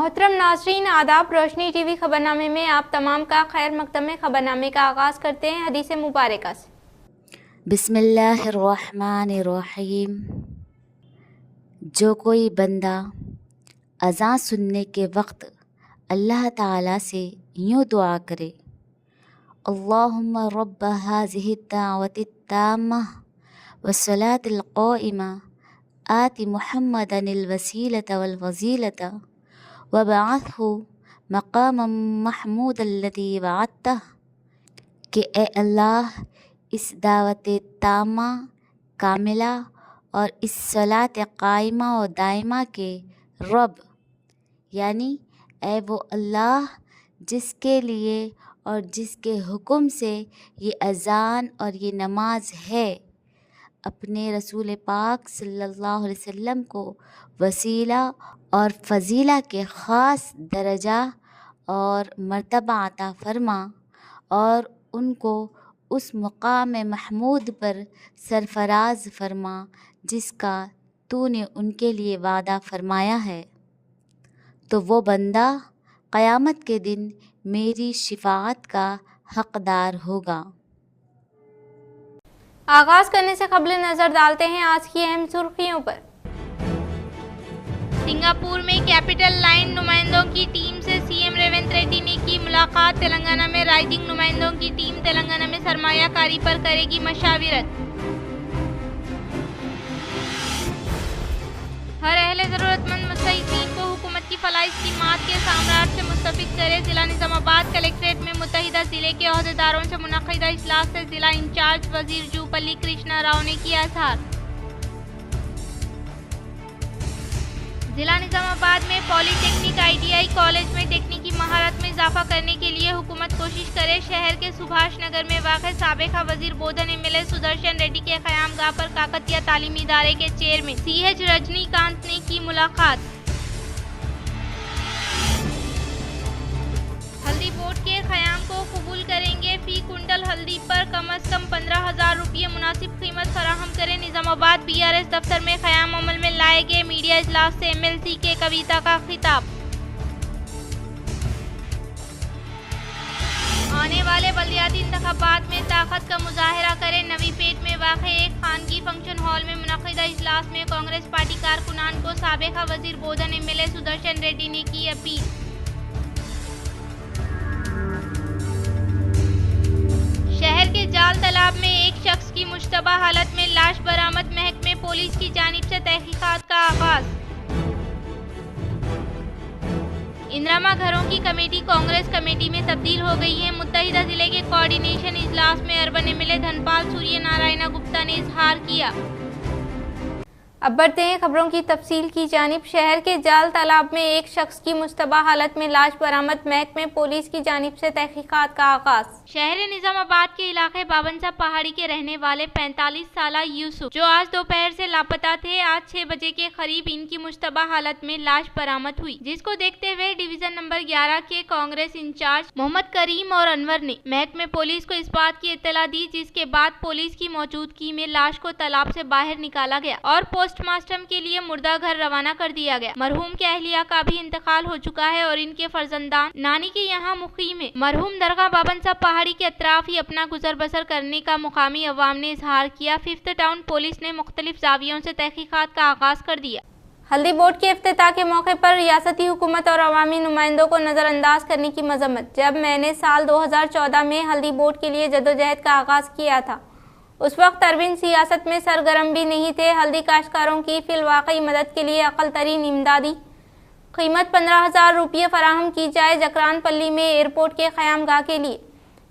मोहतरम नाज़रीन, आदाब। रोशनी टीवी खबरनामे में आप तमाम का खैर मकदम में खबरनामे का आगाज़ करते हैं हदीस मुबारका से। बिस्मिल्लाहिर्रहमानिर्रहीम। जो कोई बंदा अज़ान सुनने के वक्त अल्लाह ताला से यूँ दुआ करे, अल्लाहुम्मा रब्ब हाज़िहि दावति ताम्मा वस्सलातिल क़ाइमा आति मुहम्मदनिल वसीलता वल फज़ीलता वबअथहु मक़ामम महमूदल्लज़ी वअदतह, कि ए अल्लाह, इस दावत तामा कामिला और इस सलात कायमा और दायमा के रब, यानी ए वो अल्लाह जिसके लिए और जिसके हुक्म से ये अज़ान और ये नमाज है, अपने रसूल पाक सल्लल्लाहु अलैहि वसल्लम को वसीला और फ़ज़ीला के ख़ास दर्जा और मर्तबा अता फ़रमा और उनको उस मुक़ाम महमूद पर सरफ़राज़ फ़रमा जिसका तूने उनके लिए वादा फ़रमाया है। तो वो बंदा क़यामत के दिन मेरी शिफ़ाअत का हक़दार होगा। आगाज़ करने से क़ब्ल नज़र डालते हैं आज की अहम सुर्खियों पर। सिंगापुर में कैपिटल लाइन नुमाइंदों की टीम से सीएम रेवंत रेड्डी ने की मुलाकात। तेलंगाना में राइजिंग नुमाइंदों की टीम तेलंगाना में सरमायाकारी पर करेगी मशाविरत। हर अहले ज़रूरतमंद मुस्तहिक़ीन को हुकूमत की फलाही स्कीमात के साम्राज्य से मुस्तफ़िद करे। जिला निज़ामाबाद कलेक्ट्रेट में मुत्तहिदा ज़िले के अहदेदारों से मुनक़िदा इजलास से जिला इंचार्ज वज़ीर जूपल्ली कृष्णा राव ने किया इज़हार। जिला निज़ामाबाद में पॉलीटेक्निक ITI कॉलेज में तकनीकी महारत में इजाफा करने के लिए हुकूमत कोशिश करे। शहर के सुभाष नगर में वाक़ साबिक़ा वज़ीर बोधन MLA सुदर्शन रेड्डी के क़यामगाह पर काकतिया तालीमी इदारे के चेयरमैन CH रजनीकांत ने की मुलाकात। हल्दी बोर्ड के क़याम को कबूल करेंगे। फ़ी कुंटल हल्दी पर कम अज़ कम 15,000 रुपये मुनासिब कीमत फराहम करें। निज़ामाबाद BRS दफ्तर में क़याम अमल में लाए गए मीडिया इजलास से MLC के कविता का खिताब। आने वाले बल्दियाती इंतखाबात में ताकत का मुजाहरा करें। नवी पेट में वाक़े एक खानगी फंक्शन हॉल में मुनक़िदा इजलास में कांग्रेस पार्टी कारकुनान को साबिक़ा वज़ीर बोधन MLA सुदर्शन रेड्डी ने की अपील। शहर के जाल तालाब में एक शख्स की मुश्तबा हालत में लाश बरामद। महकमे पुलिस की जानिब से तहकीकात का आगाज। इंदिरा घरों की कमेटी कांग्रेस कमेटी में तब्दील हो गई है। मुत्तहिदा जिले के कोऑर्डिनेशन इजलास में अर्बन MLA धनपाल सूर्य नारायण गुप्ता ने इजहार किया। अब बढ़ते हैं खबरों की तफसील की जानिब। शहर के जाल तालाब में एक शख्स की मुश्तबा हालत में लाश बरामद। महकमे पुलिस की जानिब से तहकीकात का आगाज। शहर निजामाबाद के इलाके बाबनसा पहाड़ी के रहने वाले 45 साला यूसुफ, जो आज दोपहर से लापता थे, आज 6 बजे के करीब इनकी मुश्तबा हालत में लाश बरामद हुई, जिसको देखते हुए डिवीजन नंबर 11 के कांग्रेस इंचार्ज मोहम्मद करीम और अनवर ने महकमे पुलिस को इस बात की इत्तला दी, जिसके बाद पुलिस की मौजूदगी में लाश को तालाब से बाहर निकाला गया और पोस्टमार्टम के लिए मुर्दा घर रवाना कर दिया गया। मरहूम के अहलिया का भी इंतकाल हो चुका है और इनके फर्जंदान नानी के यहाँ मुकीम है। मरहूम दरगाह बाबनसा पहाड़ी के अतराफ ही अपना गुजर बसर करने का मुकामी अवाम ने इजहार किया। फिफ्थ टाउन पुलिस ने मुख्तलिफ जावियों से तहकीकात का आगाज कर दिया। हल्दी बोर्ड के इफ्तिताह के मौके पर रियासती हुकूमत और अवामी नुमाइंदों को नज़रअंदाज करने की मजम्मत। जब मैंने साल 2014 में हल्दी बोर्ड के लिए जदोजहद का आगाज किया था, उस वक्त अरविंद सियासत में सरगर्म भी नहीं थे। हल्दी काश्तकारों की फिलवाकई मदद के लिए अकल तरीन इमदादी कीमत 15,000 रुपये फराहम की जाए। जकरान पल्ली में एयरपोर्ट के क़यामगाह के लिए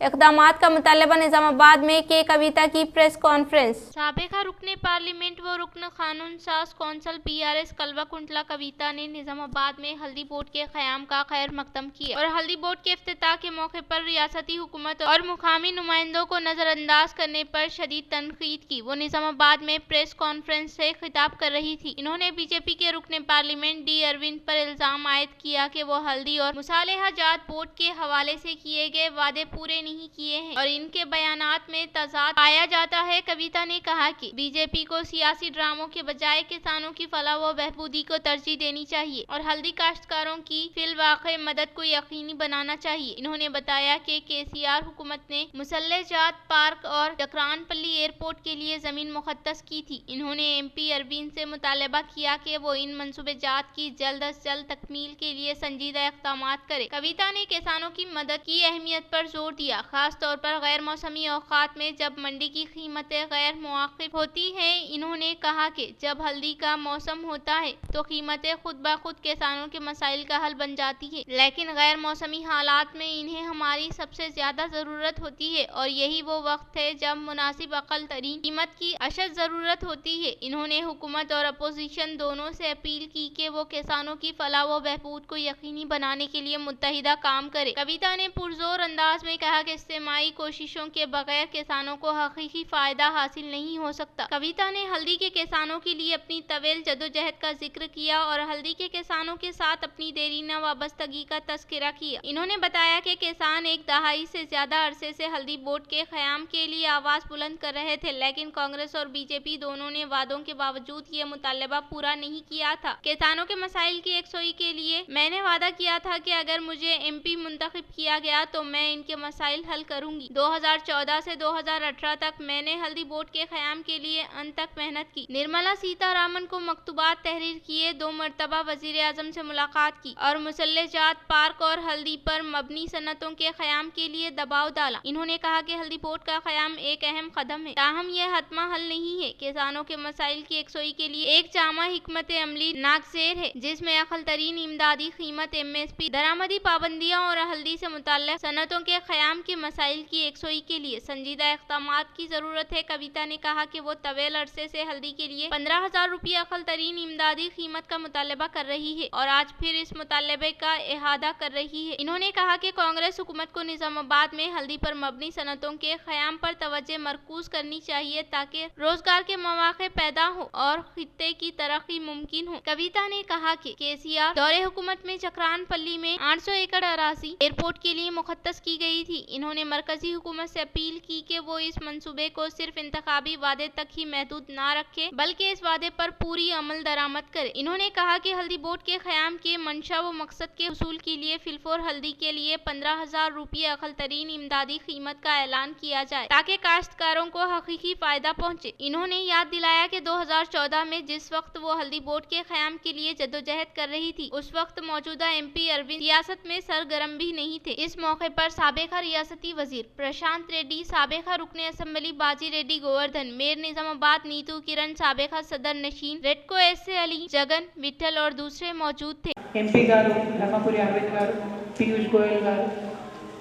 इक़दामात का मुतालबा। निज़ामाबाद में के कविता की प्रेस कॉन्फ्रेंस। साबिक़ा रुकने पार्लियामेंट व रुकन कानून साज कौंसल BRS कलवा कुंटला कविता ने निज़ामाबाद में हल्दी बोर्ड के क़याम का खैर मकदम किया और हल्दी बोर्ड के इफ्तिताह के मौके पर रियासती हुकूमत और मुकामी नुमाइंदों को नज़रअंदाज करने पर शदीद तनकीद की। वो निज़ामाबाद में प्रेस कॉन्फ्रेंस से खिताब कर रही थी। इन्होंने BJP के रुकने पार्लियामेंट D अरविंद पर इल्ज़ाम आयद किया कि वो हल्दी और मुसालेहा जात बोर्ड के हवाले से किए गए वादे पूरे नहीं किए हैं और इनके बयानात में तजाद पाया जाता है। कविता ने कहा कि बीजेपी को सियासी ड्रामों के बजाय किसानों की फलाह व बहबूदी को तरजीह देनी चाहिए और हल्दी काश्तकारों की फिलवाक़े मदद को यकीनी बनाना चाहिए। इन्होंने बताया कि केसीआर हुकूमत ने मुसल्लेजात पार्क और डकरानपल्ली एयरपोर्ट के लिए जमीन मुखत्तस की थी। इन्होंने MP अरविंद से मुतालबा किया कि वो इन मंसूबेजात की जल्द अज जल्द तकमील के लिए संजीदा इक़दाम करे। कविता ने किसानों की मदद की अहमियत पर जोर दिया, खास तौर पर गैर मौसमी औकात में जब मंडी की कीमतें गैर मुआक़िब होती हैं। इन्होंने कहा कि जब हल्दी का मौसम होता है तो कीमतें खुद ब खुद किसानों के मसाइल का हल बन जाती है, लेकिन गैर मौसमी हालात में इन्हें हमारी सबसे ज्यादा जरूरत होती है और यही वो वक्त है जब मुनासिब अक़ल तरीन कीमत की अशद जरूरत होती है। इन्होंने हुकूमत और अपोजिशन दोनों से अपील की कि वो किसानों की फलाह व बहबूद को यकीनी बनाने के लिए मुत्तहिदा काम करे। कविता ने पुरजोर अंदाज में कहा कि इज्तिमाई कोशिशों के बगैर किसानों को हकीकी फायदा हासिल नहीं हो सकता। कविता ने हल्दी के किसानों के लिए अपनी तवील जदोजहद का जिक्र किया और हल्दी के किसानों के साथ अपनी देरीना वाबस्तगी का तस्करा किया। इन्होंने बताया कि किसान एक दहाई से ज्यादा अरसे से हल्दी बोर्ड के क़याम के लिए आवाज बुलंद कर रहे थे, लेकिन कांग्रेस और बीजेपी दोनों ने वादों के बावजूद ये मुतालबा पूरा नहीं किया था। किसानों के मसाइल की यकसुई के लिए मैंने वादा किया था कि अगर मुझे MP मुंतखब किया गया तो मैं इनके मसाइल हल करूंगी। 2014 से 2018 तक मैंने हल्दी बोर्ड के क़याम के लिए अंत तक मेहनत की। निर्मला सीतारामन को मकतूबात तहरीर किए, 2 मरतबा वज़ीर आज़म से मुलाकात की और मुसल्लेजात पार्क और हल्दी पर मबनी सनतों के क़याम के लिए दबाव डाला। इन्होंने कहा कि हल्दी बोर्ड का क़याम एक अहम कदम है, ताहम यह हतमा हल नहीं है। किसानों के मसाइल की यकसुई के लिए एक जामा हिकमत अमली नागज़ेर है, जिसमें अक़ल तरीन इमदादी कीमत, MSP, दरामदी पाबंदियाँ और हल्दी से मुताल्लिक़ सनतों के क़याम के मसाइल की यकसुई के लिए संजीदा इक़दामात की ज़रूरत है। कविता ने कहा कि वो तवील अरसे से हल्दी के लिए 15,000 रुपये अक़ल तरीन इमदादी कीमत का मुतालबा कर रही है और आज फिर इस मुतालबे का इहादा कर रही है। इन्होंने कहा कि कांग्रेस हुकूमत को निज़ामाबाद में हल्दी पर मबनी सनतों के क़याम पर तवज्जो मरकूज करनी चाहिए ताकि रोजगार के मौके पैदा हो और खित्ते की तरक्की मुमकिन हो। कविता ने कहा कि केसीआर दौरे हुकूमत में चक्रानपल्ली में 800 एकड़ अराजी एयरपोर्ट के लिए मुखत्तस की गई थी। इन्होंने मरकजी हुकूमत से अपील की कि वो इस मंसूबे को सिर्फ इंतखाबी वादे तक ही महदूद न रखे, बल्कि इस वादे पर पूरी अमल दरामद करे। इन्होंने कहा कि हल्दी बोर्ड के क़याम के मंशा व मकसद के हुसूल के लिए फिलफोर हल्दी के लिए 15,000 रुपये अक़ल तरीन इमदादी कीमत का ऐलान किया जाए ताकि काश्तकारों को हकीकी फायदा पहुँचे। इन्होंने याद दिलाया कि 2014 में जिस वक्त वो हल्दी बोर्ड के क़याम के लिए जदोजहद कर रही थी, उस वक्त मौजूदा MP अरविंद सियासत में सरगर्म भी नहीं थे। इस मौके पर साबिका रियासती वजीर प्रशांत रेड्डी, साबिका रुकने असम्बली बाजी रेड्डी गोवर्धन, मेयर निजामाबाद नीतू किरण, साबिका सदर नशीन, रेडको SA अली, जगन, विठल और दूसरे मौजूद थे। MP గారు, ధర్మపురి అరవింద్ గారు, పీయూష్ గోయల్ గారు,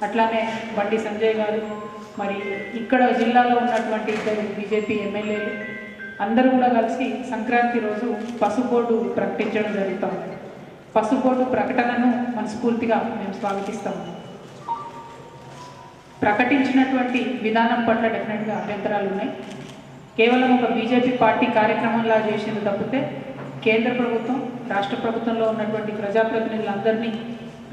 అట్లానే బండి సంజయ్ గారు, మరి ఇక్కడ జిల్లాలో ఉన్నటువంటి ఇద్దరు BJP ఎమ్మెల్యేలు అందరూ కూడా కలిసి సంక్రాంతి రోజు పసుపు బోర్డు ప్రకటించడం జరుగుతుంది. పసుపు బోర్డు ప్రకటనను మనస్ఫూర్తిగా మేము స్వాగతిస్తాము. ప్రకటించినటువంటి విధానం పట్ల డెఫినెట్గా అభ్యంతరాలు ఉన్నాయి. కేవలం ఒక BJP పార్టీ కార్యక్రమంలా చేసింది తప్పితే కేంద్ర ప్రభుత్వం, రాష్ట్ర ప్రభుత్వంలో ఉన్నటువంటి ప్రజాప్రతినిధులందరినీ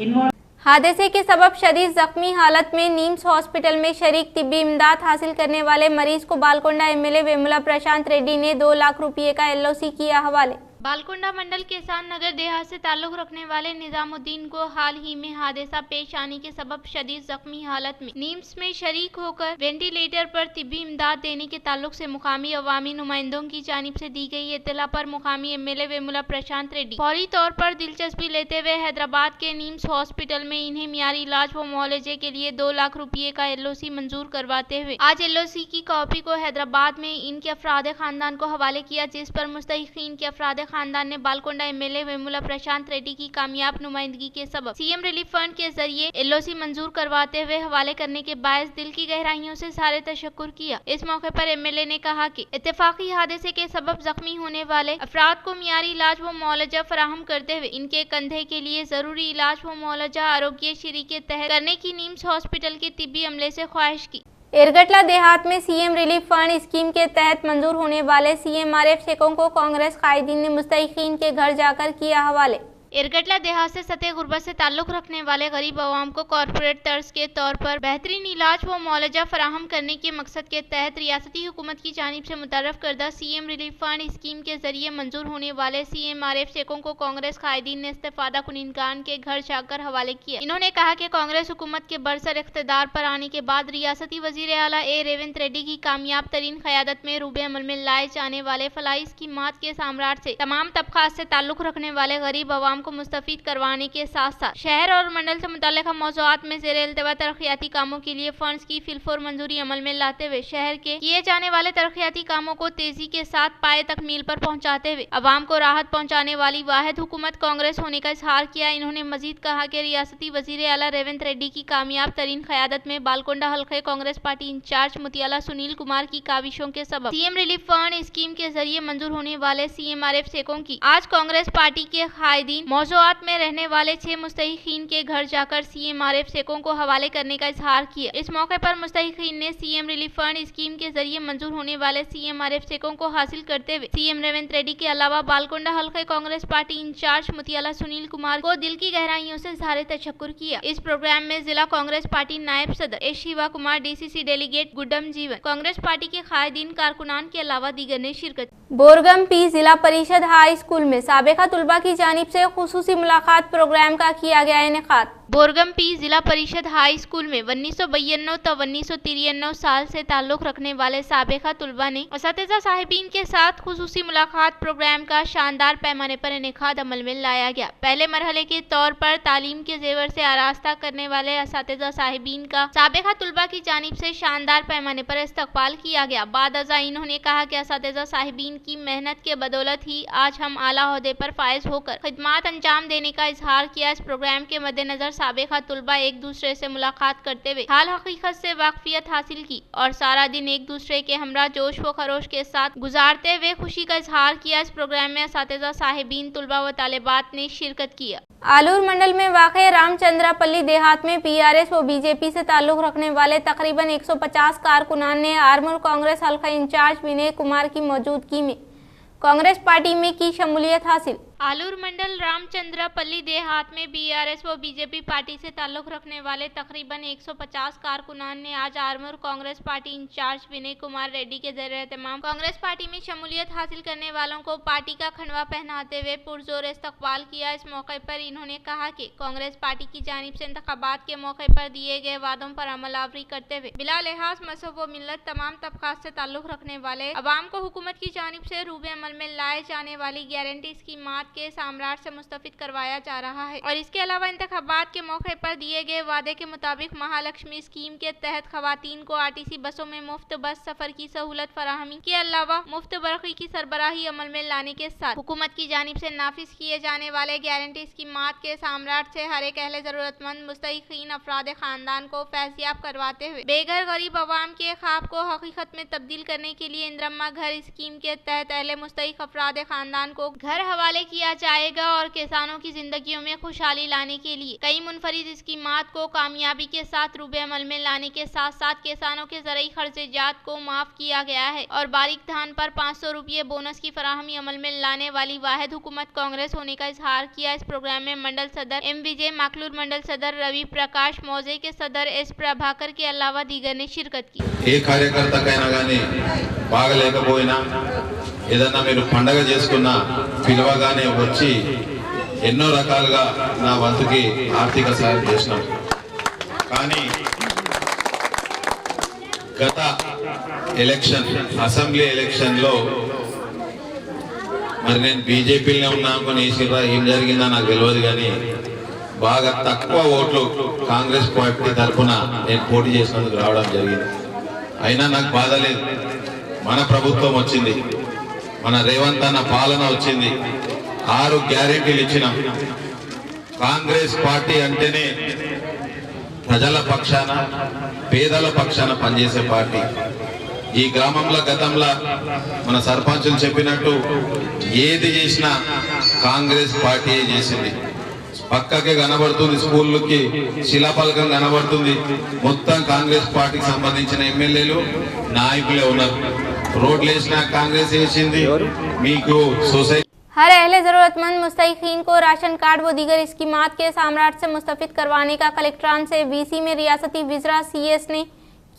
ఇన్వాల్వ్ हादसे के सबब शदीद जख्मी हालत में नीम्स हॉस्पिटल में शरीक तिब्बी इमदाद हासिल करने वाले मरीज को बालकोंडा MLA वेमुला प्रशांत रेड्डी ने 2 लाख रुपये का LOC किया हवाले। बालकोंडा मंडल किसान नगर देहात से ताल्लुक रखने वाले निजामुद्दीन को हाल ही में हादसा पेश आने के सबब शदीद जख्मी हालत में नीम्स में शरीक होकर वेंटिलेटर पर तिब्बी इमदाद देने के ताल्लुक से मुकामी अवामी नुमाइंदों की जानिब से दी गई इत्तला पर मुकामी MLA वेमुला प्रशांत रेड्डी फौरी तौर पर दिलचस्पी लेते हुए हैदराबाद के नीम्स हॉस्पिटल में इन्हें मियारी इलाज व मुआलजे के लिए 2 लाख रुपये का LOC मंजूर करवाते हुए आज LOC की कॉपी को हैदराबाद में इनके अफराद खानदान को हवाले किया, जिस पर मुस्तहिकीन के अफराद खानदान ने बालकोंडा MLA वेमुला प्रशांत रेड्डी की कामयाब नुमाइंदगी के सबब CM रिलीफ फंड के जरिए LOC मंजूर करवाते हुए हवाले करने के बायस दिल की गहराइयों से सारे तशक्कुर किया। इस मौके पर MLA ने कहा कि इत्तेफाकी हादसे के सबब जख्मी होने वाले अफराद को मियारी इलाज व मुआलजा फराहम करते हुए इनके कंधे के लिए जरूरी इलाज व मुआलजा आरोग्य श्री के तहत करने की नीम्स हॉस्पिटल के तिब्बी अमले से ख्वाहिश की। एरगटला देहात में CM रिलीफ फंड स्कीम के तहत मंजूर होने वाले CMRF चेकों को कांग्रेस कायदीन ने मुस्तहिकीन के घर जाकर किया हवाले। इरगटला देहात से सतह गुर्बत से ताल्लुक रखने वाले गरीब आवाम को कॉरपोरेट तर्ज के तौर पर बेहतरीन इलाज व मुआवजा फराहम करने के मकसद के तहत रियासती हुकूमत की जानिब से मुतर्रफ करदा सीएम रिलीफ फंड स्कीम के जरिए मंजूर होने वाले CMRF चेकों को कांग्रेस कायदीन ने इस्तेफादा कुनिनगान के घर जाकर हवाले किया। इन्होंने कहा कि कांग्रेस हुकूमत के बरसर इख्तिदार पर आने के बाद रियासती वजीर आला ए रेवंत रेड्डी की कामयाब तरीन क़यादत में रूबे अमल में लाए जाने वाले फलाही स्कीमात के साम्राज्य से तमाम तबकात से ताल्लुक रखने वाले गरीब आवाम को मुस्तफीद करवाने के साथ साथ शहर और मंडल से मुतल्लिक़ मौज़ूआत में ज़ेर इल्तवा तरक्याती कामों के लिए फंड्स की फिलफोर मंजूरी अमल में लाते हुए शहर के किए जाने वाले तरक्याती कामों को तेजी के साथ पाए तकमील पर पहुंचाते हुए अवाम को राहत पहुंचाने वाली वाहिद हुकूमत कांग्रेस होने का इजहार किया। इन्होंने मजीद कहा कि रियासती वजीर आला रेवंत रेड्डी की कामयाब तरीन क़यादत में बालकोंडा हल्के कांग्रेस पार्टी इंचार्ज मुतियाला सुनील कुमार की काविशों के सबब सीएम रिलीफ फंड स्कीम के जरिए मंजूर होने वाले CMRF चेकों की आज कांग्रेस पार्टी के कायदीन मौज़ूआत में रहने वाले 6 मुस्तहिकीन के घर जाकर CMRF चेकों को हवाले करने का इजहार किया। इस मौके पर मुस्तहिकीन ने सीएम रिलीफ फंड स्कीम के जरिए मंजूर होने वाले CMRF चेकों को हासिल करते हुए सीएम रेवंत रेड्डी के अलावा बालकोंडा हल्के कांग्रेस पार्टी इंचार्ज मुतियाला सुनील कुमार को दिल की गहराइयों से इज़हार तशक्कुर किया। इस प्रोग्राम में जिला कांग्रेस पार्टी नायब सदर ए शिवा कुमार, DCC डेलीगेट गुड्डम जीवन, कांग्रेस पार्टी के कायदीन कारकुनान के अलावा दीगर ने शिरकत। बोरगम पी जिला परिषद हाई स्कूल में साबिका तुलबा की जानिब से खुसूसी मुलाकात प्रोग्राम का किया गया इनेकाद। बोरगम पी जिला परिषद हाई स्कूल में 1992 तो 1993 साल से ताल्लुक रखने वाले साबिका तुलबा ने असातिज़ा साहिबीन के साथ खुसूसी मुलाकात प्रोग्राम का शानदार पैमाने पर इनेकाद अमल में लाया गया। पहले मरहले के तौर पर तालीम के जेवर से आरास्ता करने वाले असातिज़ा साहिबीन का साबिका तुलबा की जानिब से शानदार पैमाने पर इस्तकबाल किया गया। बाद अज़ा इन्होंने कहा कि असातिज़ा साहिबीन की मेहनत के बदौलत ही आज हम आला ओहदे पर फायज होकर खिदमात अंजाम देने का इजहार किया। इस प्रोग्राम के मद्देनजर साबिका तुलबा एक दूसरे से मुलाकात करते हुए हाल हकीकत से वाकफियत हासिल की और सारा दिन एक दूसरे के हमरा जोश व खरोश के साथ गुजारते हुए खुशी का इजहार किया। इस प्रोग्राम में असातिज़ा साहिबीन, तुलबा व तालिबात ने शिरकत किया। आलूर मंडल में वाक़े रामचंद्रापल्ली देहात में PRS व BJP से ताल्लुक रखने वाले तकरीबन 150 कारकुनान ने आर्मर कांग्रेस हल्का इंचार्ज विनय कुमार की मौजूदगी में कांग्रेस पार्टी में की शमूलियत हासिल। आलूर मंडल रामचंद्रापल्ली देहात में BRS व BJP पार्टी से ताल्लुक रखने वाले तकरीबन 150 कारकुनान ने आज armour Congress party in charge Vinay Kumar Reddy के ज़रिए एहतमाम कांग्रेस पार्टी में शमूलियत हासिल करने वालों को पार्टी का खंडवा पहनाते हुए पुरजोर इस्तकबाल किया। इस मौके पर इन्होंने कहा कि कांग्रेस पार्टी की जानिब से इंतखाबात के मौके पर दिए गए वादों पर अमल आवरी करते हुए बिला लिहाज मज़हब व मिल्लत तमाम तबकात से ताल्लुक रखने वाले अवाम को हुकूमत की जानिब से रूबे अमल में लाए जाने वाली गारंटी स्कीमात के साम्राज्य से मुस्तफिद करवाया जा रहा है और इसके अलावा इंतखाबात के मौके पर दिए गए वादे के मुताबिक महालक्ष्मी स्कीम के तहत खवातीन को RTC बसों में मुफ्त बस सफर की सहूलत फराहमी के अलावा मुफ्त बरक़ी की सरबराही अमल में लाने के साथ हुकूमत की जानिब से नाफिज किए जाने वाले गारंटी स्कीमात के साम्राज्य से हर एक अहले जरूरतमंद मुस्तहिकीन अफराद खानदान को फैज़याब करवाते हुए बेघर गरीब अवाम के ख्वाब को हकीकत में तब्दील करने के लिए इंदिरा घर स्कीम के तहत अहले मुस्तहिक अफराद खानदान को घर हवाले किया जाएगा और किसानों की जिंदगियों में खुशहाली लाने के लिए कई मुनफरिद स्कीमात को कामयाबी के साथ रूबे अमल में लाने के साथ साथ किसानों के ज़रई खर्चात को माफ किया गया है और बारीक धान पर 500 रुपये बोनस की फराहमी अमल में लाने वाली वाहिद हुकूमत कांग्रेस होने का इजहार किया। इस प्रोग्राम में मंडल सदर M विजय, माकलूर मंडल सदर रवि प्रकाश, मौजे के सदर S प्रभाकर के अलावा दीगर ने शिरकत की। ఏదన్నా మీరు పండగ చేసుకున్న పిలవగానే వచ్చి ఎన్నో రకాలుగా నా వంతుకి ఆర్థిక సహాయం చేసినాం. కానీ గత ఎలక్షన్ అసెంబ్లీ ఎలక్షన్లో మరి నేను బీజేపీలోనే ఉన్నాను వేసిరా ఏం జరిగిందో నాకు తెలియదు కానీ బాగా తక్కువ ఓట్లు కాంగ్రెస్ పార్టీ తరఫున నేను పోటీ చేసినందుకు రావడం జరిగింది. అయినా నాకు బాధ లేదు. మన ప్రభుత్వం వచ్చింది, మన రేవంత్ అన్న పాలన వచ్చింది, 6 గ్యారెంటీలు ఇచ్చినాం. కాంగ్రెస్ పార్టీ అంటేనే ప్రజల పక్షాన పేదల పక్షాన పనిచేసే పార్టీ. ఈ గ్రామంలో గతంలో మన సర్పంచులు చెప్పినట్టు ఏది చేసినా కాంగ్రెస్ పార్టీ చేసింది. పక్కకే కనబడుతుంది, స్కూళ్ళకి శిలాఫలకం కనబడుతుంది, మొత్తం కాంగ్రెస్ పార్టీకి సంబంధించిన ఎమ్మెల్యేలు నాయకులే ఉన్నారు. రోడ్లు వేసినా కాంగ్రెస్ వేసింది. మీకు సొసైటీ हर अहले ज़रूरतमंद मुस्तहिकीन को राशन कार्ड व दीगर स्कीमात के साम्राज्य से मुस्तफ़िद करवाने का कलेक्ट्रान से वीसी में रियासती वज़ीरा CS ने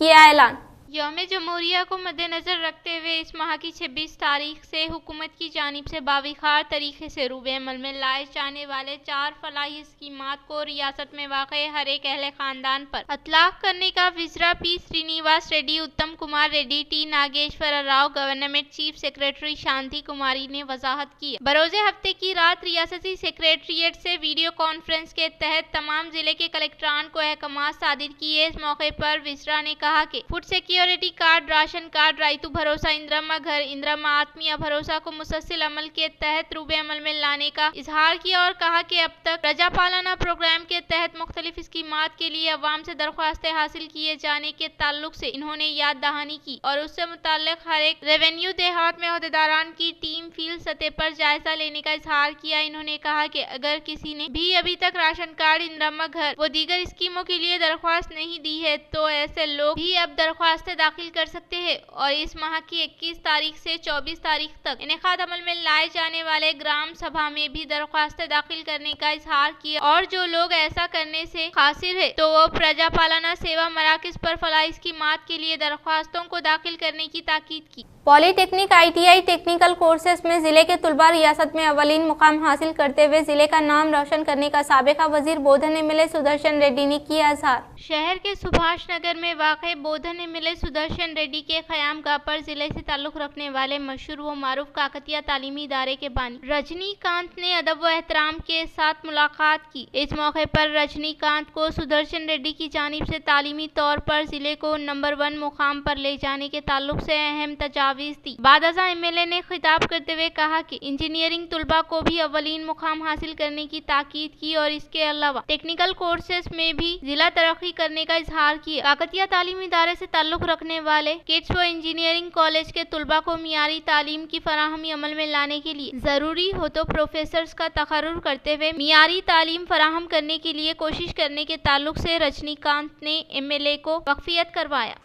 किया ऐलान। यौम जमहूरिया को मद्देनजर रखते हुए इस माह की 26 तारीख से हुकूमत की जानिब से बाविखार तरीके से रूबे अमल में लाए जाने वाले 4 फलाही स्कीमात को रियासत में वाक़े हर एक अहले खानदान पर अतलाक़ करने का वज़ीरा P Srinivas Reddy, Uttam Kumar Reddy, T Nageswara Rao, government chief secretary Shanti Kumari ने वजाहत की। बरोज़े हफ्ते की रात रियासती सेक्रेटरीट से वीडियो कॉन्फ्रेंस के तहत तमाम जिले के कलेक्टरान को अहकामात सादिर किए। इस मौके पर वज़ीरा ने कहा कि food security card, ration card, Rythu Bharosa, Indira घर, इंदिरा आत्मीय भरोसा को मुसलसल अमल के तहत रूबे अमल में लाने का इजहार किया और कहा कि अब तक प्रजा पालना प्रोग्राम के तहत मुख्तलिफ स्कीमात के लिए अवाम से दरख्वास्तें हासिल किए जाने के ताल्लुक से इन्होंने याद दहानी की और उससे मुताल्लिक हर एक रेवेन्यू देहात में अहदेदारान की टीम फील्ड सतह पर जायजा लेने का इजहार किया। इन्होंने कहा कि अगर किसी ने भी अभी तक राशन कार्ड, इंदिरा घर व दीगर स्कीमों के लिए दरख्वास्त नहीं दी है तो ऐसे लोग भी अब दरख्वास्त दाखिल कर सकते हैं और इस माह की 21 तारीख से 24 तारीख तक इनेकाद अमल में लाए जाने वाले ग्राम सभा में भी दरख्वास्तें दाखिल करने का इजहार किया और जो लोग ऐसा करने से कासिर है तो वो प्रजा पालना सेवा मराकज पर फलाही स्कीमात के लिए दरख्वास्तों को दाखिल करने की ताकीद की। पॉलीटेक्निक ITI टेक्निकल कोर्सेस में जिले के तुलबा रियासत में अवलीन मुकाम हासिल करते हुए जिले का नाम रोशन करने का साबिका वजीर बोधन MLA सुदर्शन रेड्डी ने किया इजहार। शहर के सुभाष नगर में वाक़े बोधन MLA सुदर्शन रेड्डी के क़यामगाह पर जिले से ताल्लुक़ रखने वाले मशहूर व मारूफ काकतिया तालीमी इदारे के बानी रजनीकांत ने अदब व एहतराम के साथ मुलाकात की। इस मौके पर रजनीकांत को सुदर्शन रेड्डी की जानिब से तालीमी तौर पर जिले को नंबर 1 मुकाम पर ले जाने के ताल्लुक से अहम तजावीज़ दी। बादशाह MLA ने खिताब करते हुए कहा कि इंजीनियरिंग तुलबा को भी अवलीन मुकाम हासिल करने की ताकीद की और इसके अलावा टेक्निकल कोर्सेस में भी जिला तरक्की करने का इजहार किया। काकतिया तालीमी इदारे से ताल्लुक रखने वाले किड्स व इंजीनियरिंग कॉलेज के तुलबा को मियारी तालीम की फराहमी अमल में लाने के लिए जरूरी हो तो प्रोफेसर्स का तकर्रुर करते हुए मियारी तालीम फराहम करने के लिए कोशिश करने के ताल्लुक से रजनीकांत ने MLA को वक्फियत करवाया।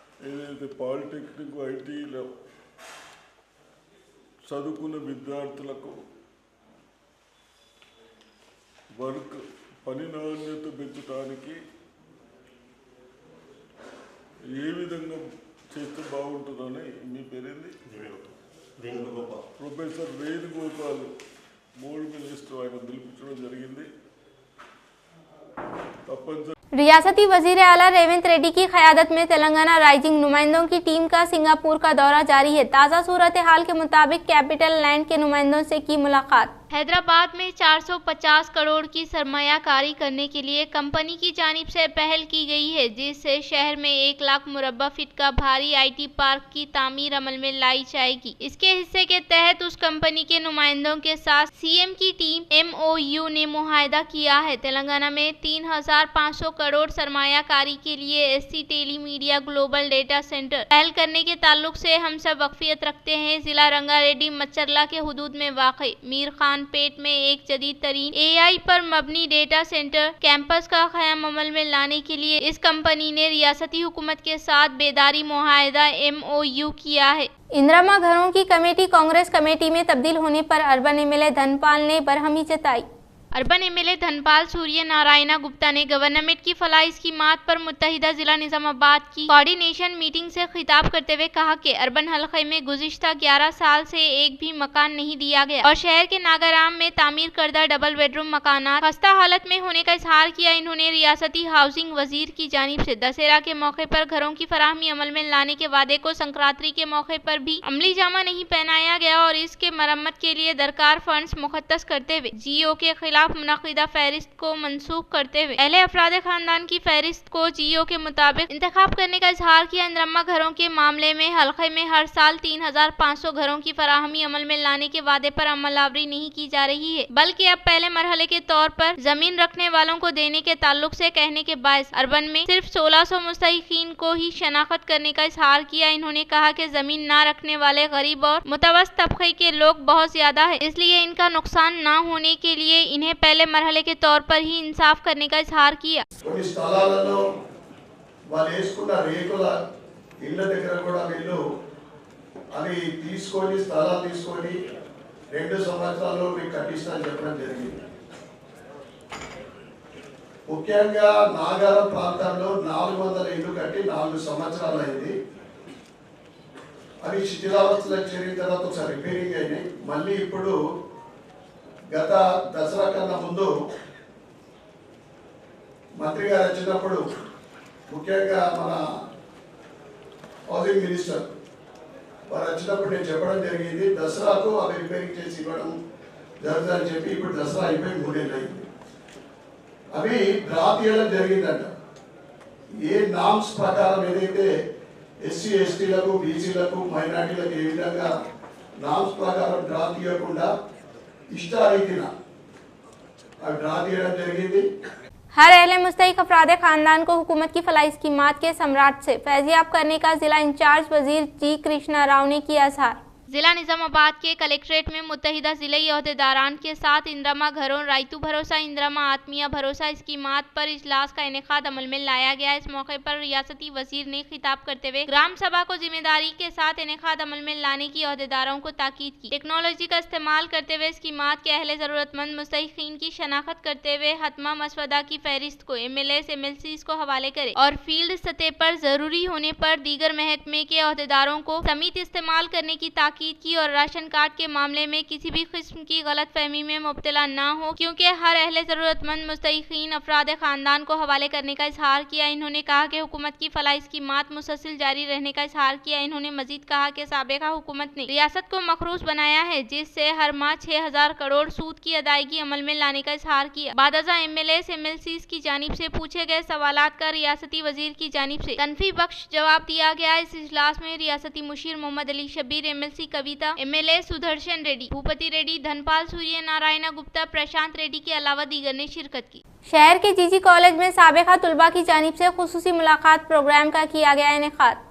పాలిటెక్నిక్ ఐటీలో చదువుకున్న విద్యార్థులకు వర్క్ పని నాణ్యత పెంచడానికి ఏ విధంగా చేస్తే బాగుంటుందని మీ పేరేంది ప్రొఫెసర్ వేణుగోపాల్ మూడు మినిస్టర్ ఆయన పిలిపించడం జరిగింది। తప్పనిసరి रियासती वजीर आला रेवंत रेड्डी की क़यादत में तेलंगाना राइजिंग नुमाइंदों की टीम का सिंगापुर का दौरा जारी है। ताज़ा सूरत हाल के मुताबिक कैपिटल लैंड के नुमाइंदों से की मुलाकात। हैदराबाद में 450 करोड़ की सरमायाकारी करने के लिए कंपनी की जानिब से पहल की गई है, जिससे शहर में 1 लाख मुरब्बा फीट का भारी IT पार्क की तामीर अमल में लाई जाएगी। इसके हिस्से के तहत उस कंपनी के नुमाइंदों के साथ CM की टीम MOU ने मुआहदा किया है। तेलंगाना में 3500 करोड़ सरमायाकारी के लिए SC tele media global data centre पहल करने के ताल्लुक से हम सब वक्फियत रखते हैं। जिला रंगारेड्डी मचरला के हुदूद में वाक़ई मीर खान पेट में एक जदीद तरीन AI पर मबनी डेटा सेंटर कैंपस का क़याम अमल में लाने के लिए इस कंपनी ने रियासती हुकूमत के साथ बेदारी मुआहदा MOU किया है। इंदिरा घरों की कमेटी कांग्रेस कमेटी में तब्दील होने पर अर्बन MLA धनपाल ने बरहमी जताई। अर्बन MLA धनपाल सूर्य नारायणा गुप्ता ने गवर्नमेंट की फलाही स्कीमात पर मुत्तहिदा जिला निजामाबाद की कोऑर्डिनेशन मीटिंग से खिताब करते हुए कहा कि अर्बन हलके में गुज़िश्ता 11 साल से एक भी मकान नहीं दिया गया और शहर के नागाराम में तामीर करदा डबल बेडरूम मकानात खस्ता हालत में होने का इजहार किया। इन्होंने रियासती हाउसिंग वजीर की जानिब से दशहरा के मौके पर घरों की फराहमी अमल में लाने के वादे को संक्रांति के मौके पर भी अमली जामा नहीं पहनाया गया और इसके मरम्मत के लिए दरकार फंड्स मुखत्तस करते हुए GO के खिलाफ मुनक़िदा फहरिस्त को मनसूख करते हुए अहले अफराद खानदान की फहरिस्त को GO के मुताबिक इंतखाब करने का इजहार किया। इंदिरा घरों के मामले में हल्के में हर साल 3500 घरों की फराहमी अमल में लाने के वादे पर अमलावरी नहीं की जा रही है, बल्कि अब पहले मरहले के तौर पर जमीन रखने वालों को देने के ताल्लुक से कहने के बायस अर्बन में सिर्फ 1600 मुस्तहिकीन को ही शनाख्त करने का इजहार किया। इन्होंने कहा कि जमीन न रखने वाले गरीब और मुतवस्सित तबके के लोग बहुत ज्यादा है, इसलिए इनका नुकसान न होने के लिए इन्हें पहले मरहले के तौर पर ही इंसाफ करने का इजहार किया। 2 సంవత్సరాల్లో మీకు కట్టిస్తానని చెప్పడం జరిగింది. ముఖ్యంగా నాగారం ప్రాంతంలో 400 ఇళ్ళు కట్టి 4 సంవత్సరాలు అయింది. అవి శిథిలావస్థలో చేరిన తర్వాత ఒకసారి రిపేరింగ్ అయినాయి. మళ్ళీ ఇప్పుడు గత దసరా కన్నా ముందు మంత్రి గారు వచ్చినప్పుడు ముఖ్యంగా మన హౌసింగ్ మినిస్టర్ వారు వచ్చినప్పుడు నేను చెప్పడం జరిగింది, దసరాకు అవి రిపేరింగ్ చేసి ఇవ్వడం జరుగుతుందని చెప్పి. ఇప్పుడు దసరా అయిపోయి 3 ఏళ్ళు అయింది. అవి డ్రా తీయడం జరిగిందంట. ఏ నామ్స్ ప్రకారం ఏదైతే ఎస్సీ ఎస్టీలకు బీసీలకు మైనార్టీలకు ఏ విధంగా నామ్స్ ప్రకారం డ్రా తీయకుండా ఇష్టారీతిన అవి డ్రా తీయడం జరిగింది. हर अहले मुस्तहिक अफराद खानदान को हुकूमत की फलाही स्कीमात के सम्राट से फैजियाब करने का जिला इंचार्ज वजीर जी कृष्णा राव ने किया इजहार। जिला निजामाबाद के कलेक्ट्रेट में मुत्तहिदा जिले अहदेदारान के साथ इंदिरा घरों रायतू भरोसा इंदिरा आत्मीय भरोसा स्कीमात पर इजलास का इनेकाद अमल में लाया गया। इस मौके पर रियासती वजीर ने खिताब करते हुए ग्राम सभा को जिम्मेदारी के साथ इनेकाद अमल में लाने की अहदेदारों को ताकीद की। टेक्नोलॉजी का इस्तेमाल करते हुए स्कीमात के अहले जरूरतमंद मुस्तहिकीन की शनाख्त करते हुए हतमा मसवदा की फहरिस्त को MLAs MLCs को हवाले करे और फील्ड सतह पर जरूरी होने पर दीगर महकमे के अहदेदारों को समीत इस्तेमाल करने की की और राशन कार्ड के मामले में किसी भी किस्म की गलत फहमी में मुब्तला न हो, क्योंकि हर अहले जरूरतमंद मुस्तहिकीन अफराद खानदान को हवाले करने का इजहार किया। इन्होंने कहा कि हुकूमत की फलाही स्कीमात मुसलसल जारी रहने का इजहार किया। इन्होंने मजीद कहा कि साबिका हुकूमत ने रियासत को मखरूज बनाया है, जिससे हर माह 6000 करोड़ सूद की अदायगी अमल में लाने का इजहार किया। बादजा MLAs MLCs की जानिब से पूछे गए सवालात का रियासती वजीर की जानिब से तनफी बख्श जवाब दिया गया। इस इजलास में रियासती मुशीर मोहम्मद अली शब्बीर MLC कविता MLA सुदर्शन रेड्डी, भूपति रेड्डी, धनपाल सूर्य नारायण गुप्ता, प्रशांत रेड्डी के अलावा दीगर ने शिरकत की। शहर के जीजी कॉलेज में साबिका तुलबा की जानिब से खुसूसी मुलाकात प्रोग्राम का किया गया इनेकाद।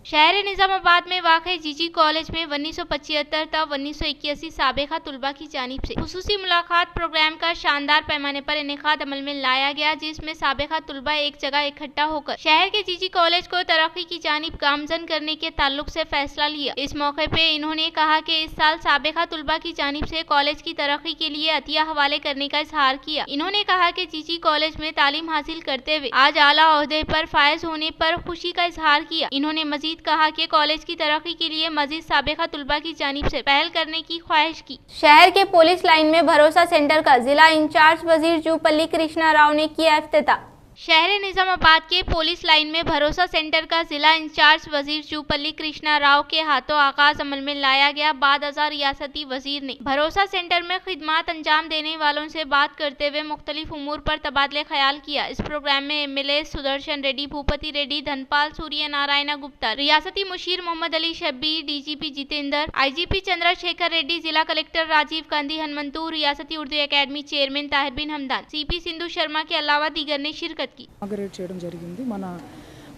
शहर निजामाबाद में वाक़ जीजी कॉलेज में 1975 तक 1981 साबिका तुलबा की जानिब से खुसूसी मुलाकात प्रोग्राम का शानदार पैमाने पर इनेकाद अमल में लाया गया, जिसमें साबिका तुलबा एक जगह इकट्ठा होकर शहर के जीजी कॉलेज को तरक्की की जानिब गामजन करने के ताल्लुक से फैसला लिया। इस मौके पे इन्होंने कहा कि इस साल साबिका तुलबा की जानिब से कॉलेज की तरक्की के लिए अतिया हवाले करने का इजहार किया। इन्होंने कहा कि जीजी कॉलेज में तालीम हासिल करते हुए आज आला ओहदे पर फायज होने पर खुशी का इजहार किया। इन्होंने मजीद कहा कि कॉलेज की तरक्की के लिए मजीद साबिका तुलबा की जानिब से पहल करने की ख्वाहिश की। शहर के पुलिस लाइन में भरोसा सेंटर का जिला इंचार्ज वजीर जूपल्ली कृष्णा राव ने किया इफ्तिताह। शहर निजामाबाद के पुलिस लाइन में भरोसा सेंटर का जिला इंचार्ज वजीर जूपल्ली कृष्णा राव के हाथों आगाज अमल में लाया गया। बाद अज़ार रियासती वजीर ने भरोसा सेंटर में खिदमात अंजाम देने वालों से बात करते हुए मुख्तलिफ उमूर पर तबादले ख्याल किया। इस प्रोग्राम में MLA सुदर्शन रेड्डी, भूपति रेड्डी, धनपाल सूर्य नारायण गुप्ता, रियासती मुशीर मोहम्मद अली शब्बीर, DGP जितेंद्र, IGP चंद्रशेखर रेड्डी, जिला कलेक्टर राजीव गांधी हनुमंतूर, रियासती उर्दू अकेडमी चेयरमैन ताहिर बिन हमदान, CP सिंधु शर्मा के अलावा दीगर ने शिरकत ఇనాగరేట్ చేయడం జరిగింది. మన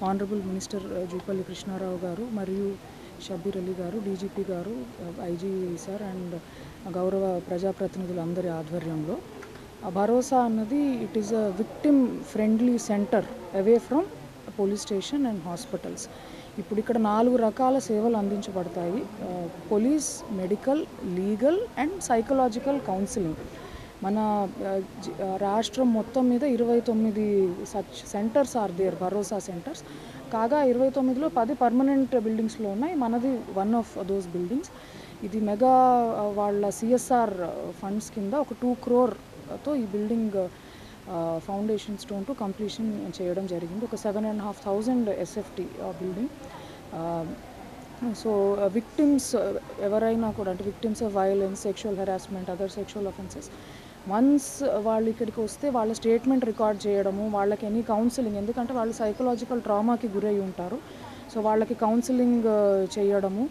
ఆనరబుల్ మినిస్టర్ జూపల్లి కృష్ణారావు గారు మరియు షబ్బీర్ అలీ గారు, DGP గారు, IG సార్ అండ్ గౌరవ ప్రజాప్రతినిధులందరి ఆధ్వర్యంలో భరోసా అన్నది it is a victim friendly centre away from police station and hospitals. ఇప్పుడు ఇక్కడ 4 రకాల సేవలు అందించబడతాయి: police, medical, legal and psychological counselling. మన రాష్ట్రం మొత్తం మీద 29 such centres are there, Bharosa centres. కాగా 29లో 10 పర్మనెంట్ బిల్డింగ్స్లో ఉన్నాయి. మనది వన్ ఆఫ్ దోస్ బిల్డింగ్స్. ఇది మెగా వాళ్ళ CSR ఫండ్స్ కింద ఒక 2 crore ఈ building foundation stone to completion చేయడం జరిగింది. ఒక 7,500 SFT బిల్డింగ్. సో విక్టిమ్స్ ఎవరైనా కూడా, అంటే victims of violence, sexual harassment, other sexual offences, once వాళ్ళు ఇక్కడికి వస్తే వాళ్ళ స్టేట్మెంట్ రికార్డ్ చేయడము, వాళ్ళకి ఎనీ కౌన్సిలింగ్, ఎందుకంటే వాళ్ళు సైకలాజికల్ ట్రామాకి గురై ఉంటారు. సో వాళ్ళకి కౌన్సిలింగ్ చేయడము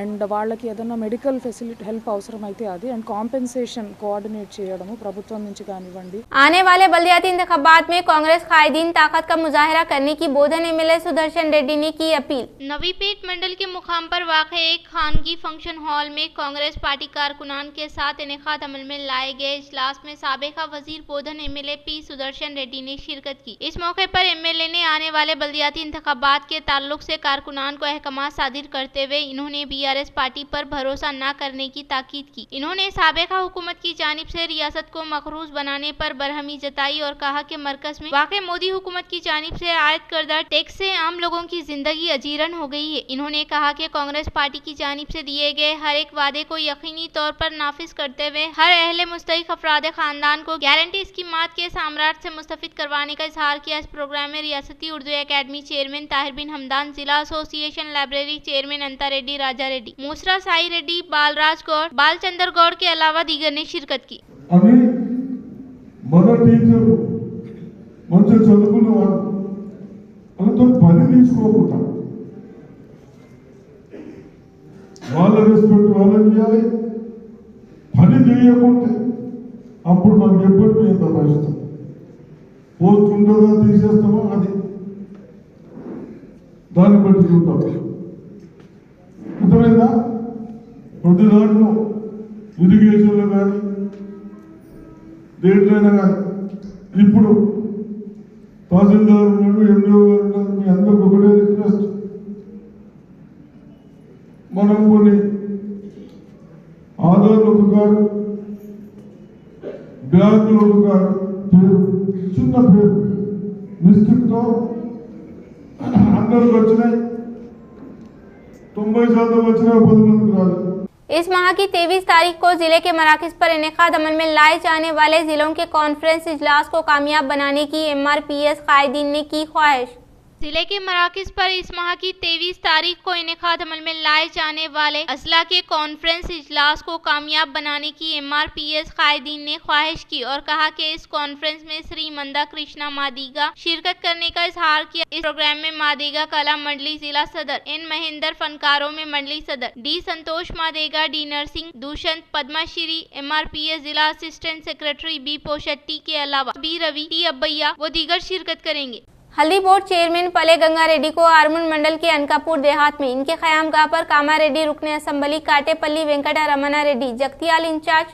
అండ్ వాళ్ళకి ఏదైనా మెడికల్ ఫెసిలిటీ హెల్ప్ అవసరమైతే అది అండ్ కాంపెన్సేషన్ కోఆర్డినేట్ చేయడము ప్రభుత్వం నుంచి కానివ్వండి. आने वाले बल्दियाती इंतखाबात में कांग्रेस कायदीन ताकत का मुजाहरा करने की बोधन MLA सुदर्शन रेड्डी ने की अपील। नवीपेट मंडल के मुकाम पर वाक़ एक खानगी फंक्शन हॉल में कांग्रेस पार्टी कारकुनान के साथ इनेकाद अमल में लाए गए इजलास में साबिका वजीर बोधन MLA P सुदर्शन रेड्डी ने शिरकत की। इस मौके पर MLA ने आने वाले बल्दियाती इंतखाबात के ताल्लुक से कारकुनान को अहकामात सादिर करते हुए इन्होंने भी पीआरएस पार्टी पर भरोसा न करने की ताकीद की। इन्होंने साबिका हुकूमत की जानिब से रियासत को मखरूज बनाने पर बरहमी जताई और कहा कि मरकज में वाक़ई मोदी हुकूमत की जानिब से आयद करदा टैक्स से आम लोगों की जिंदगी अजीरन हो गई है। इन्होंने कहा कि कांग्रेस पार्टी की जानिब से दिए गए हर एक वादे को यकीनी तौर पर नाफिज करते हुए हर अहले मुस्तहिक अफराद खानदान को गारंटी स्कीमात के साम्राज्य से मुस्तफिद करवाने का इजहार किया। इस प्रोग्राम में रियासती उर्दू अकेडमी चेयरमैन ताहिर बिन हमदान, जिला एसोसिएशन लाइब्रेरी चेयरमैन अंता रेड्डी, राजा रेड्डी, मूसरा साई रेड्डी, बालराज गौड़, बालचंद्र गौड़ के अलावा दीगर ने शिरकत की। అని మన టీచర్ మంచి చదువుకున్న వాళ్ళు వాళ్ళతో పని తీసుకోకుండా వాళ్ళ రెస్పెక్ట్ వాళ్ళకి ఇవ్వాలి, పని చేయకుంటే అప్పుడు మనం ఎప్పటికీ ఎంత భరిస్తాం, పోస్ట్ ఉంటుందో తీసేస్తామో అది దాన్ని బట్టి చూద్దాం. అర్థమైందా? ప్రతి దాంట్లో ఇరిగేషన్లో కానీ దేంట్లోనే కానీ ఇప్పుడు తహసీల్దార్ ఉన్నాడు, ఎండిఓ గారు ఉన్నారు, మీ అందరికి ఒకటే రిక్వెస్ట్, మనం కొన్ని ఆధార్లు ఒక కాదు, బ్యాంకులు ఒక కాదు, పేరు చిన్న పేరు మిస్టేక్తో అందరికి వచ్చినాయి, 90% వచ్చినా 10 మందికి రాలేదు. इस माह की 23 तारीख को जिले के मराकज पर इनेकाद अमल में लाए जाने वाले जिलों के कॉन्फ्रेंस इजलास को कामयाब बनाने की एमआरपीएस कायदीन ने की ख्वाहिश। जिले के मराकज पर इस माह की 23 तारीख को इनेकाद अमल में लाए जाने वाले अजला के कॉन्फ्रेंस इजलास को कामयाब बनाने की एमआरपीएस कायदीन ने ख्वाहिश की और कहा कि इस कॉन्फ्रेंस में श्री मंदा कृष्णा मादिगा शिरकत करने का इजहार किया। इस प्रोग्राम में मादिगा कला मंडली जिला सदर एन महेंद्र, फनकारों में मंडली सदर डी संतोष मादेगा, डी नरसिंह, दूषंत, पद्माश्री, एमआरपीएस जिला असिस्टेंट सेक्रेटरी बी पोशट्टी के अलावा बी रवि, टी अब्बैया व दीगर शिरकत करेंगे। हल्दी बोर्ड चेयरमैन पले गंगा रेड्डी को आरमूर मंडल के अनकापुर देहात में इनके क़यामगाह पर कामा रेड्डी, रुकने असम्बली काटेपल्ली वेंकटा रमना रेड्डी, जगतियाल इंचार्ज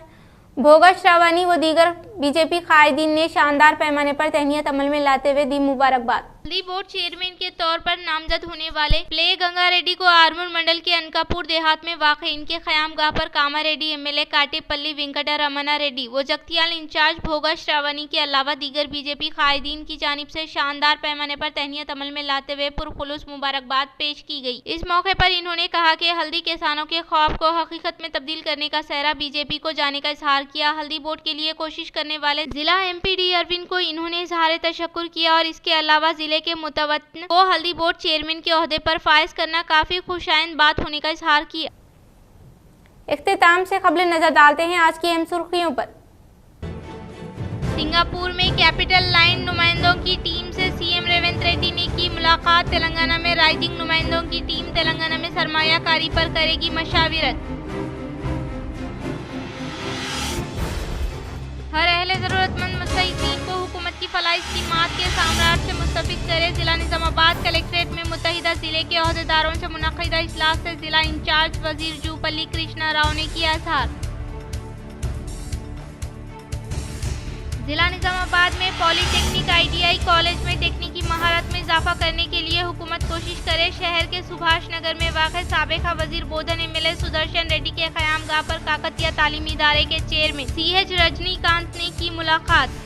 भोगा श्रावणी व दीगर बीजेपी कायदीन ने शानदार पैमाने पर तहनीत अमल में लाते हुए दी मुबारकबाद। हल्दी बोर्ड चेयरमैन के तौर पर नामजद होने वाले प्ले गंगा रेड्डी को आरमूर मंडल के अनकापुर देहात में वाक़ई इनके क़यामगाह पर कामा रेड्डी, एमएलए काटेपल्ली वेंकटा रमना रेड्डी व जगतियाल इंचार्ज भोगा श्रावणी के अलावा दीगर बीजेपी कायदीन की जानिब से शानदार पैमाने पर तहनीत अमल में लाते हुए पुरखुलूस मुबारकबाद पेश की गई। इस मौके पर इन्होंने कहा कि हल्दी किसानों के ख्वाब को हकीकत में तब्दील करने का सहरा बीजेपी को जाने का इजहार किया। हल्दी बोर्ड के लिए कोशिश करने वाले जिला एमपी अरविंद को इन्होंने इजहार तशक्कुर किया और इसके अलावा जिले के मुतवत्तिन को हल्दी बोर्ड चेयरमैन के ओहदे पर फायज करना काफी खुशाइंद बात होने का इजहार किया। इख्तिताम से खबरें नजर डालते हैं आज की अहम सुर्खियों पर। सिंगापुर में कैपिटल लाइन नुमाइंदों की टीम से सीएम रेवंत रेड्डी ने की मुलाकात। तेलंगाना में राइजिंग नुमाइंदों की टीम तेलंगाना में सरमायाकारी पर करेगी मशाविरत। हर अहले जरूरतमंद मुस्तहिकीन को हुकूमत की फलाही स्कीमात के साम्राज्य से मुस्तफिद करे। जिला निजामाबाद कलेक्ट्रेट में मुत्तहिदा जिले के ओहदेदारों से मुनक़िदा इजलास से जिला इंचार्ज वजीर जूपल्ली कृष्णा राव ने किया इजहार। जिला निजामाबाद में पॉलीटेक्निक आईटीआई कॉलेज में तकनीकी महारत में इजाफा करने के लिए हुकूमत कोशिश करे। शहर के सुभाष नगर में वाक़ साबिका वजीर बोधन एमएलए सुदर्शन रेड्डी के क़यामगाह पर काकतिया तालीमी इदारे के चेयरमैन सीएच रजनीकांत ने की मुलाकात।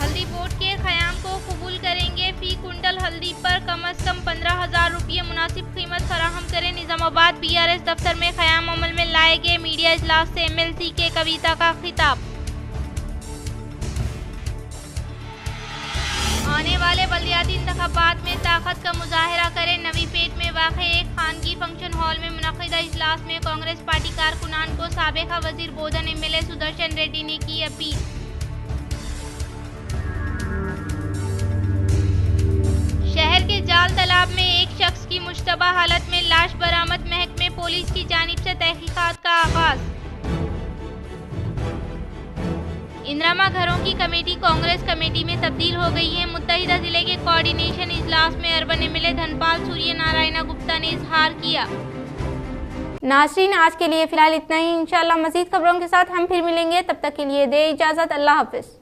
हल्दी बोर्ड के क़याम को कबूल करेंगे। फी कुंटल हल्दी पर कम अज कम 15,000 रुपये मुनासिब कीमत फराहम करें। निजामाबाद बीआरएस दफ्तर में क़याम अमल में लाए गए मीडिया इजलास से एमएलसी के कविता का खिताब। आने वाले बल्दियाती इंतखाबात में ताकत का मुजाहरा करें। नवी पेट में वाक़े एक खानगी फंक्शन हॉल में मुनक़िदा इजलास में कांग्रेस पार्टी कारकुनान को साबिका वजीर बोधन एमएलए सुदर्शन रेड्डी ने की अपील। शहर के जाल तालाब में एक शख्स की मुश्तबा हालत में लाश बरामद। महकमे पुलिस की जानिब से तहकीकात का आगाज। इंदिरा घरों की कमेटी कांग्रेस कमेटी में तब्दील हो गई है। मुत्तहिदा जिले के कोऑर्डिनेशन इजलास में अर्बन एमएलए धनपाल सूर्य नारायण गुप्ता ने इजहार किया। नाज़रीन, आज के लिए फिलहाल इतना ही। इंशाअल्लाह मज़ीद खबरों के साथ हम फिर मिलेंगे। तब तक के लिए दे इजाज़त। अल्लाह हाफ़िज़।